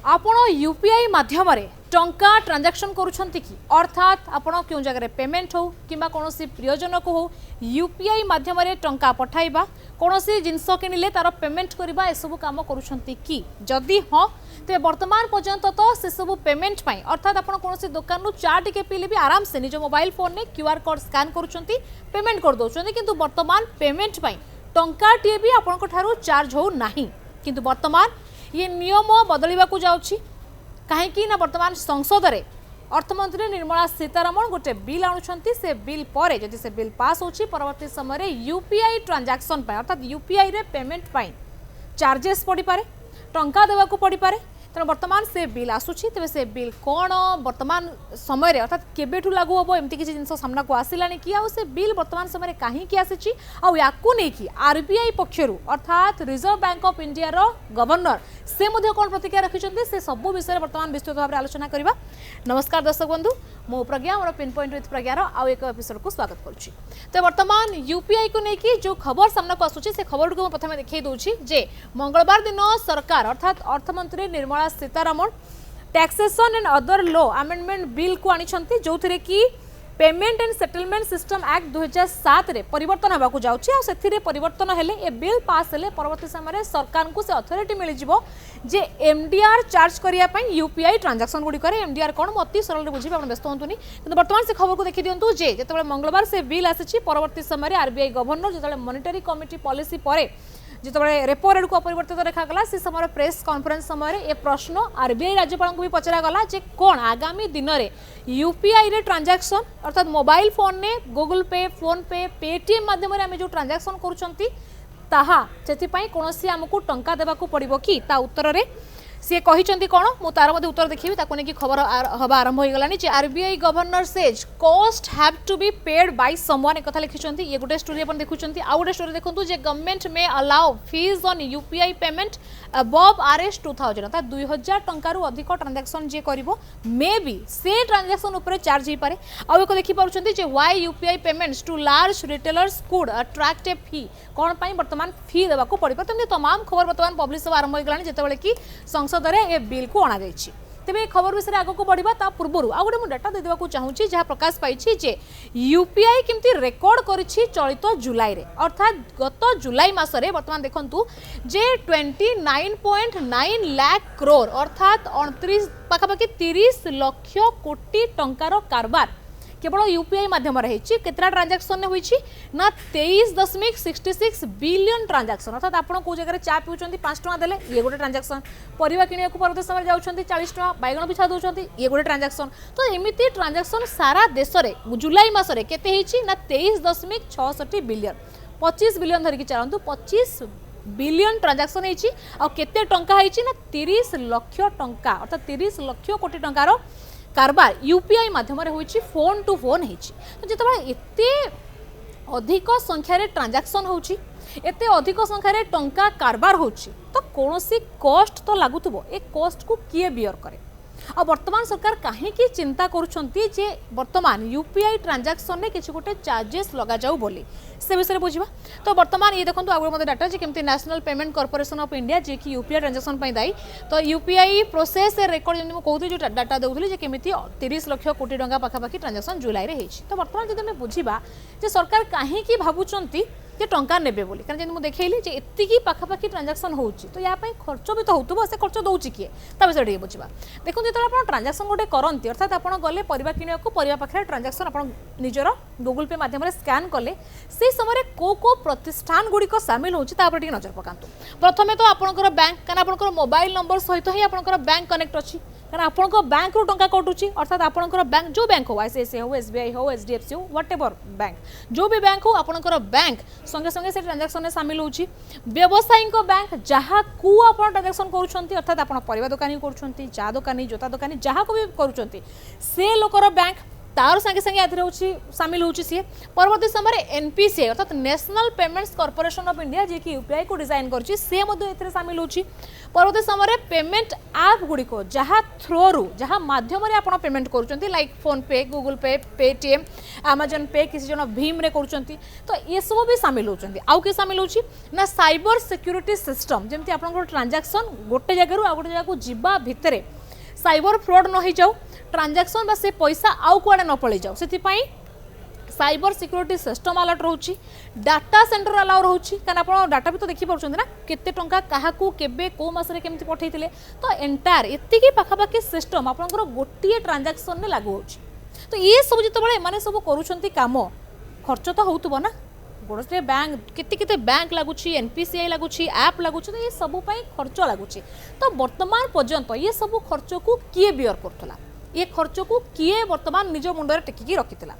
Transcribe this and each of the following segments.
आपण यूपीआई माध्यम टंका ट्रांजैक्शन करुछंती कि अर्थात आपण क्यों जगह पेमेंट हो किंबा कोनोसी प्रियजन को हो यूपीआई माध्यम टंका पठाइबा कोनोसी जिनस किनिले तार पेमेंट करबा ए सब काम करुछंती कि जदि हां ते वर्तमान पर्यंत तो से सब पेमेंट पाई अर्थात आपण कोनोसी दुकान नु चा टिके पीले भी आराम से निज मोबाइल फोन ने क्यूआर कोड स्कैन करुछंती पेमेंट कर दोछंती किंतु वर्तमान पेमेंट पाई टंका टी भी आपण को ठारू चार्ज हो नाही किंतु वर्तमान ये नियम बदलवा को जाउछि कहीं ना वर्तमान संसद में अर्थमंत्री निर्मला सीतारमण गोटे बिल आणुछंती से बिल पर जदि से बिल पास होछि परवर्ती समय यूपीआई ट्रांजैक्शन पाई अर्थात यूपीआई रे पेमेंट पाई चार्जेस पड़ी पारे टंका देवा को पड़ी पारे तेणु वर्तमान से बिल आसूची तेज से बिल कौन वर्तमान समय अर्थात केबेठू लागू हम एमती किसी जिन सामना को आसलानी कि आउ से बिल वर्तमान समय कहीं आसी आकि आरबीआई पक्षर अर्थात रिजर्व बैंक ऑफ इंडिया रो गवर्नर से कौन प्रतिक्रिया रखिंट से सब विषय वर्तमान विस्तृत भाव में आलोचना करवा। नमस्कार दर्शक बंधु मो प्रज्ञा मोर पिन पॉइंट विथ प्रज्ञार आउ एक एपिसोड को स्वागत करुच्ची। तो वर्तमान यूपीआई को लेकिन जो खबर सामना को आसूची से खबर को प्रथम देखई दूची जे मंगलवार दिन सरकार अर्थात अर्थमंत्री Nirmala Sitharaman taxation and other law amendment bill को आनी जो कि payment and settlement system act 2007 रे परिवर्तन होगा जाऊँगी परिवर्तन हेले ए बिल पास हेले परवर्ती समय सरकार को से अथॉरिटी मिल जे एमडीआर चार्ज करने यूपीआई ट्रांजैक्शन गुड़िक एमडीआर कौन अति सरल बुझे आप व्यस्त हूँ कि वर्तमान से खबर को देखी दिंतु जे जो मंगलवार से बिल आसी परवर्ती समय आरबीआई गवर्नर जो मॉनिटरी कमिटी पॉलिसी पर जो रेपो रेट को अपरिवर्तित रखागला से समय प्रेस कॉन्फ्रेंस समय ए प्रश्न आरबीआई राज्यपाल को भी पचरागला जे कौन आगामी दिन में यूपीआई रे ट्रांजैक्शन अर्थात मोबाइल फोन ने गूगल पे फोन पे पेटीएम माध्यम आम जो ट्रांजैक्शन करुँच कोनोसी आमको टंका देवाक पड़ो कि ता उत्तर रे सी कही कौन मु तार उत्तर देखी नहीं खबर हवा आरंभ हो गलानी RBI governor says cost have to be paid by someone एक लिखिं ये गोटे स्टोरी अपन देखुं आउ गोटे स्टोरी देखूँ जे government may allow fees on UPI payment above RS 2000 अर्थात 2000 टंकार अधिक ट्रांजैक्शन जे करिवो मे बी से ट्रांजैक्शन ऊपर चार्ज हो पारे आउ एक देखि पारुछंती जे why UPI payments to large retailers could attract a fee कौन पाई वर्तमान फी देवा को पड़ो तेमनी तमाम खबर वर्तमान पब्लिश आरंभ हो गलानी जेतेबेले कि संसद में ए बिल को अणा जाइछि। तेबे खबर विषय आग को बढ़िबा ता पूर्वरु आ गोटे मु डाटा दे देबा को चाहूची जहाँ प्रकाश पाइछि जे यूपीआई केमती रेकॉर्ड करिछि चलित जुलाई रे अर्थात गत जुलाई मासरे वर्तमान देखंतु जे 29.9 लाख करोड़ अर्थात 29 पाखापाखि 30 लाख कोटी टंकार कारबार केवल यूपीआई माध्यम केतरा ट्रांजैक्शन होईछि ना 23.66 बिलियन ट्रांजैक्शन अर्थात आपण को जगह चा पिउछंती 5 टका देले ये गोटे ट्रांजैक्शन परिवा किनिया को परदेश समय जाउछंती 40 टका बैगण पिछा दोछंती ये गोटे ट्रांजैक्शन तो एमिति ट्रांजैक्शन सारा देश रे जुलाई मासरे केते हेछि ना 23.66 बिलियन 25 बिलियन धरिकी चलंतु 25 बिलियन ट्रांजैक्शन हेछि आ केते टंका हेछि ना 30 लाख टंका अर्थात 30 लाख कोटी टंकार कारबार यूपीआई माध्यम होइछि फोन टू फोन होइछि तो जेतबा एते अधिक संख्यार ट्रांजैक्शन होउछि एते अधिक संख्यार टंका कारबार होउछि तो कोनोसी कॉस्ट तो लागुथबो ए कॉस्ट को किए बियर करे आ वर्तमान सरकार कहीं चिंता करुछंती जे वर्तमान यूपीआई ट्रांजैक्शन ने किछि गोटे चार्जेस लगा जाऊ बोली से विषय बुझिबा। तो वर्तमान ये देखंतु आगु मते डाटा जे केमती national payment corporation of India जे कि यूपीआई ट्रांजैक्शन पई दाई तो यूपीआई प्रोसेस रेकॉर्ड जे कहूथि जो डाटा देउथली जे केमिति 30 लाख कोटी टंका पाखापाखि ट्रांजैक्शन जुलाई रे हेछि। तो वर्तमान जदि हम बुझिबा जे सरकार कहीं भाबुचंती जे टंका नेबे बोली कारण जे देखली जे एतिकी पाखापाखि ट्रांजैक्शन होउची तो या पई खर्च भी तो होतबो से खर्च दउची किए ता विषय रे बुझिबा। देखो जेतला आपण ट्रांजैक्शन गोटे करंती अर्थात आपण गले परिवा किनिया को परिवा पाखरे ट्रांजैक्शन आपण निजर गूगल पे माध्यम रे स्कैन कले से समय को प्रतिष्ठान गुड़िक सामिल होची ता पर नजर पकांतु। प्रथमे तो आपनकर बैंक कारण आपनकर मोबाइल नंबर सहित ही आपनकर बैंक कनेक्ट अछि कारण आपनकर बैंक रो टंका कटुची अर्थात आपनकर बैंक जो बैंक हो आईसीआईसीआई हो एसबीआई हो एचडीएफसी हो व्हाटएवर बैंक जो भी बैंक हो आपनकर बैंक संगे संगे से ट्रांजैक्शन में सामिल होची। व्यवसायिक बैंक जहाँ को आप ट्रांजैक्शन करुछंती अर्थात आप परिवा दुकानी करुछंती चा दुकानी जोता दुकानी जहाँ को भी करुछंती से लोकर बैंक तार संगे संगे आदि सामिल होची सी परवर्ती समय एनपीसीआई अर्थात national payments corporation of India जे कि यूपीआई को डिजाइन करची से मध्य एथिरे सामिल होची परवर्ती समय पेमेंट ऐप गुडी को जहा थ्रो जहा माध्यम रे आपण पेमेंट करूचंती लाइक फोन पे गूगल पे पेटीएम अमेजन पे किसी जन भीम रे करूचंती तो ये सब भी सामिल होचंती आउ के सामिल होची ना साइबर सिक्योरिटी सिस्टम जेमती आपण ट्रांजैक्शन गोटे जगह आ गोटे जगह को जिबा भितरे साइबर फ्रॉड न हो जाऊ ट्रांजैक्शन बा से पैसा आउ कुआडे न पळै जाऊ सेति पई साइबर सिक्योरिटी सिस्टम अलर्ट रोची डाटा सेंटर अलाउ रोची कारण आपण डाटा भी तो देखि पड़छन ना केते टंका काहाकू केबे को मासरे केमती पठैतिले तो एंटायर एत्ती की पाखापाखि सिस्टम आपनकर गोटिए ट्रांजैक्शन ने लागू होची तो ये सब जतबळे माने सब करूछंती काम खर्च तो होउतबो ना गोटे बैंक केते केते बैंक लगुची एनपीसीआई लगुची ऐप लगुची तो ये सब पई खर्च लगुची तो वर्तमान पर्यंत ये सब खर्च को किए बियर करथला ये खर्च को किए वर्तमान निज मुंडरे टेकिकी रखिथिला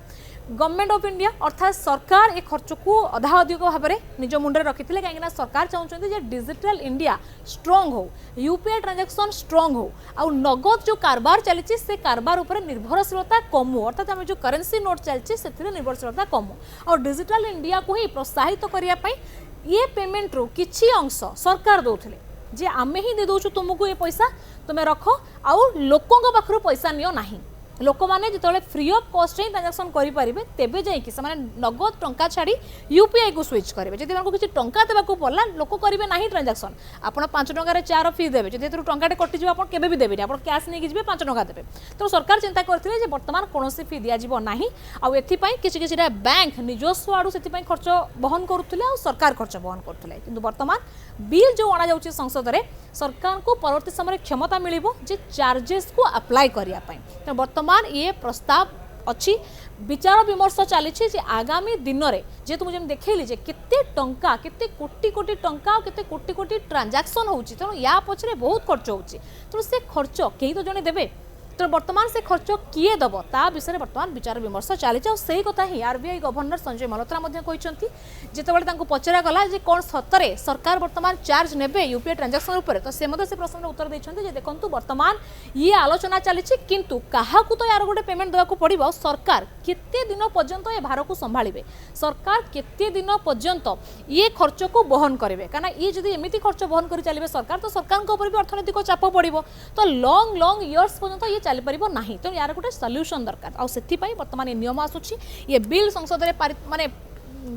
गवर्नमेंट ऑफ इंडिया अर्थात सरकार ए खर्च को अधा अधिक भाव में निज मुंडे रखी कहीं सरकार चाहते हैं डिजिटल इंडिया स्ट्रांग हो यूपीआई ट्रांजैक्शन स्ट्रांग हो आ नगद जो कारबार चली से कारबार उपर निर्भरशीलता कमु अर्थात आम जो करेन्सी नोट चलती से निर्भरशीलता कमु और डिजिटल इंडिया को ही प्रोत्साहित करने ये पेमेंट रू किछि अंश सरकार दौले जे आमे ही दे दौचु तुमको ये पैसा तुम्हें रख आउ लोकों पाखु पैसा नियो नाही लोक मैंने जो free of cost he transaction करेंगे तेबे जाइए से नगद टंका छाड़ी यूपीआई को स्विच करेंगे जब आपको किसी टंका देवाक पड़ा लोक करेंगे ना ट्रांजैक्शन आपड़ 5 टकर चार फी देवे जब टंकाटे कटिज आप केवे भी देवे आप कैश नहीं जी 5 टका देवे तो सरकार चिंता करते बर्तमान कौन फी दिज्व ना आपाई किसी बैंक निजस्व आड़ू से खर्च बहन करुले सरकार खर्च बहन करुले कि बर्तमान बिल जो अणा जाऊँगी संसद में सरकार को परवर्ती समय क्षमता मिल चार्जेस को अप्लाई करने तो वर्तमान ये प्रस्ताव अच्छी विचार विमर्श चली आगामी दिन में जेहेतु मुझे देखली केते टंका केते कोटी कोटी टंका केते कोटी कोटी ट्रांजैक्शन होची तेणु या पछरे बहुत खर्च होची तो से खर्च कहीं तो जने देबे तो वर्तमान से खर्च किए दब ता विषय वर्तमान विचार विमर्श चली से कथा ही आरबीआई गवर्नर संजय मल्होत्रा जितेबाला पचरा गला कौन सतरे सरकार वर्तमान चार्ज ने यूपीआई ट्रांजैक्शन उपर तो से प्रश्न उत्तर देते देखो वर्तमान ये आलोचना चली किंतु क्या तो यार गोटे पेमेंट देवाक पड़ो सरकार केते दिन पर्यंत ये भार को संभाळे सरकार केते दिन पर्यंत ये खर्च को बहन करेंगे कहीं ये जब एमती खर्च बहन कर चलिए सरकार तो सरकार भी अर्थनैतिक चाप पड़ो तो लंग लंग इयर्स पर्यंत ये चली पार ना तो यार गोटे सल्यूशन दरकार आ से बर्तमान ये नियम आसूची ये बिल संसद में माने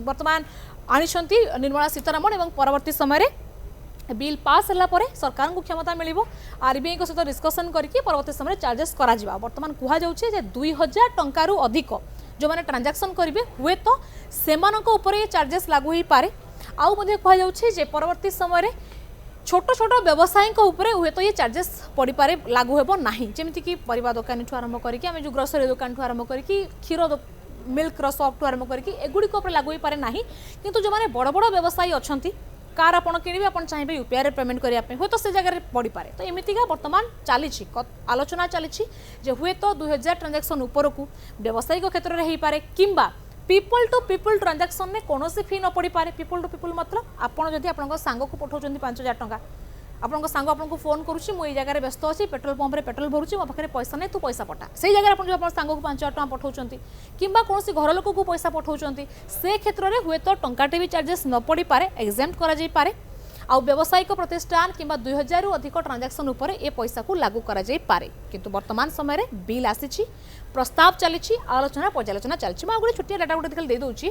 वर्तमान आनिछंती निर्मला सीतारमण एवं परवर्ती समय बिल पास होला परे सरकार को क्षमता मिलिबो आरबीआई को सहित डिस्कशन करके परवर्ती समय चार्जेस करा जिबा वर्तमान कुहा जाउछे जे 2000 टंका रु अधिक जो माने ट्रांजैक्शन करिवे हुए तो सेमानक ऊपर ये चार्जेस लागू ही पारे आउ मध्ये कुहा जाउछे जे परवर्ती समय छोट छोट व्यवसायी उपरे हुए तो ये चार्जेस पड़ पारे लागू हेबो नाही जेमिति कि परिवा दुकान ठू आरंभ करके आम जो ग्रोसरी दुकान ठू आरंभ करके क्षीर मिल्क शॉप ठू आरंभ करके एगुड़ी उपर लागू ही पारे नाही किंतु जो माने बड़ बड़ व्यवसायी अछंती कार आपड़ किणवे आप चाहिए यूपीआई पेमेंट करने हुए तो से जगह पड़ पारे तो एमतीका बर्तमान चली आलोचना चली हुए तो 2000 ट्रांजैक्शन उपर को व्यावसायिक क्षेत्र में हो पारे किंबा पीपल टू पीपल ट्रांजैक्शन में कौन फी न पड़ पारे पीपल टू पीपल मतलब आपड़ जदि आप सांग को पठाउछन्ती 5000 टंका आपन सांग आपको फोन करुच्ची मुझे जगह व्यस्त अच्छी पेट्रोल पंप पेट्रोल भरुच्ची मो पाखे पैसा नहीं तू पैसा पठा से जगह आप सांग को 5000 टंका पठाउछन्ती किंबा कौन घर लोक को पैसा पठाउछन्ती से क्षेत्र में हुए तो टंकाटे भी चार्जेस न पड़ पारे एग्जाम्प्ट करा जाई पारे आउ व्यावसायिक प्रतिष्ठान किंबा 2000 रु अधिक ट्रांजैक्शन उपर ए पैसा को लागू करा जाई पारे किंतु वर्तमान समय रे बिल आसीची प्रस्ताव चली आलोचना पर्यालोचना चलछि मैं गोटे छोटिया डाटा गोटे दे दूची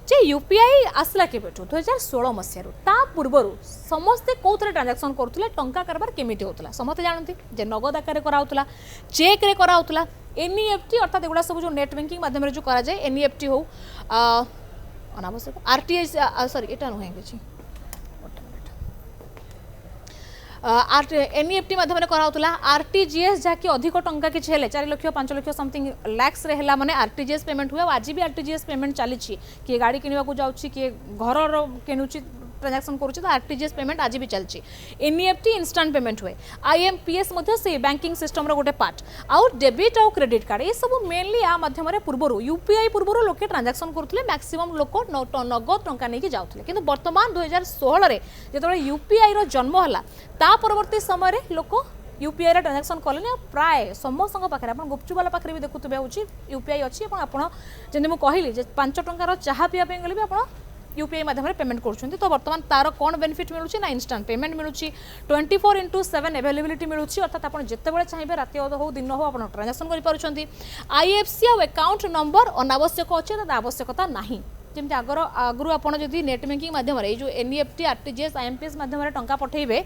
जे यूपीआई आसला केबेठु 2016 मसिया ता पूर्वरु समस्ते कोथरे ट्रांजैक्शन करथुले टंका कारबार केमिति होतला समस्त जानती जे नगद आकार कराउतला चेक रे कराउतला एनईएफटी अर्थात एगुडा सब जो नेट बैंकिंग माध्यम रे जो करा जाय एनईएफटी हो अनावश्यक आरटीआई सॉरी एटा नहे किछि एनईएफटी माध्यम कराला आरटीजीएस जहाँकि अधिक टंका किसी है 4 लाख 5 लाख समथिंग लैक्स रे है माने आरटीजीएस पेमेंट हुए आज भी आरटीजीएस पेमेंट चली किए गाड़ी किणवाक जाऊँगी किए घर किणुची ट्रांजैक्शन करुच्ची तो आरटीजीएस पेमेंट आज भी चलती एनईएफटी इंस्टांट पेमेंट हुए आईएमपीएस से बैंकिंग सिस्टम गोटे पार्ट आउ डेबिट आउ क्रेडिट कार्ड ये सब मेनली आ माध्यम पूर्व यूपीआई पूर्व लोके ट्रांजैक्शन करुले मैक्सिमम लोक नगद टंका नहीं जाते किंतु वर्तमान 2016 जो यूपीआई जन्म है ता परवर्ती समय लोक यूपीआई ट्रांजैक्शन कले प्राय समस्त पाखे आप गुपचुप वाला पाखे भी देखुवे हूँ यूपीआई अच्छी जमी मुझे कहली 5 टंकार चाह पीवाई गले भी आप यूपीआई माध्यम पेमेंट करुँच तो बर्तमान तार कौन बेनिफिट मिलूँ ना इंस्टांट पेमेंट मिलूँ 24/7 अवेलेबिलिटी मिलूँ अर्थात आप जितेबाला चाहिए राति हो दिन हो आप ट्रांजैक्शन कर आईएफसी और अकाउंट नंबर अनावश्यक अच्छे आवश्यकता ना जमी आगु आपड़ जब नेट बैंकिंग माध्यम जो एनईएफटी आरटीजीएस आईएमपीएस माध्यम टंका पठेबे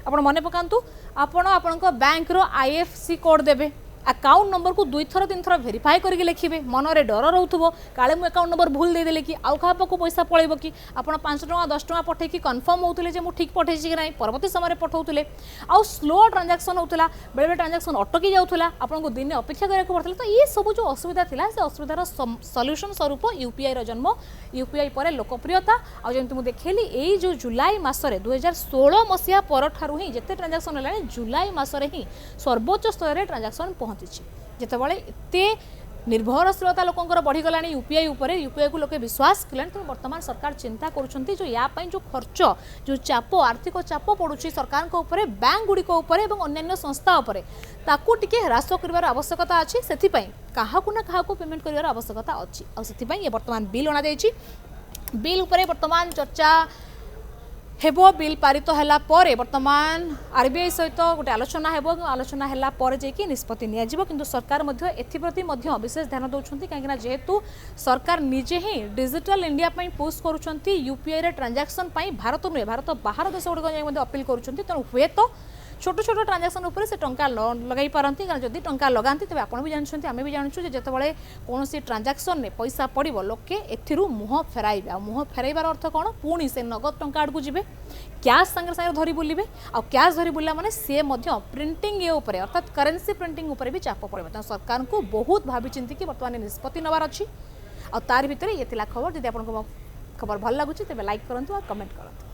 आप मन पकातु आपण बैंक रो आईएफसी कोड देबे अकाउंट नंबर को 2 थर 3 थर वेरीफाई करके लिखिए मनरे डर रोथो काले मु अकाउंट नंबर भूल देदेले कि आउ क्या पाक पैसा पड़ेब कि आप 5 टका 10 टका पठे कन्फर्म होते जे मुझे ठीक पठे कि ना परवर्ती समय पठाऊे आउ स्लो ट्रांजैक्शन होता बेले ट्रांजैक्शन अटकी जाऊला आपको दिन अपेक्षा करा पड़ता तो ये सब जो असुविधा था से असुविधार सल्यूशन स्वरूप यूपीआई जन्म यूपीआई पर लोकप्रियता आमती मुझे देखली यही जो जुलाई मसरे 2016 मसीहा पर ही जिते ट्रांजैक्शन है जुलाई मसरे ही सर्वोच्च स्तर में ट्रांजैक्शन पहुँची जितेबाला एत निर्भरशीलता लोकंर बढ़ीगला यूपीआई को लोके विश्वास कले तो बर्तमान सरकार चिंता करुँच जो यापाई जो खर्च जो चाप आर्थिक चाप पड़ुछि सरकार बैंक गुड़िक अन्य संस्था ताकू टिके ह्रास कर आवश्यकता अच्छी से क्या ना क्या पेमेंट कर आवश्यकता अच्छी आए बर्तमान बिल अणा बिल उपर बर्तमान चर्चा हेबो बिल पारित हैला परे बर्तमान आरबीआई सहित गोटे आलोचना हेबो आलोचना हैला परे जेकी निष्पत्ति निया जिवो किंतु सरकार मध्य एथिप्रति मध्य विशेष ध्यान दउछंती काहेकि जेहेतु सरकार निजे ही डिजिटल इंडिया पई पोस्ट करूछंती यूपीआई रे ट्रांजैक्शन पई भारत नुहे भारत बाहर देश गुड़िक जाई मध्य अपील करूछंती तेणु हुए तो छोट छोट ट्रांजैक्शन उपर से टंका लगाई पारती कारण जदि टंका लगाती तेज आप भी जानते आम भी जानूँ जितेबाला कौन ट्रांजैक्शन में पैसा पड़ो लोके एथिरू मुह फेराइबे आ मुह फेराइबार अर्थ कौन पुणी से नगद टंका आड़क जी कैश सांगे सांगे धरी बुलिबे आ कैश धरी बुला माने सी प्रिंटिंग ये उपर अर्थात करेन्सी प्रिंटिंग उपर भी चाप पड़े तेणु सरकार को बहुत भावी चिंतिकी बर्तमान निष्पत्ति नबार अच्छी आ तार भितर ये खबर जब आपको खबर भल लगुच तेज लाइक करूँ और कमेंट करूँ।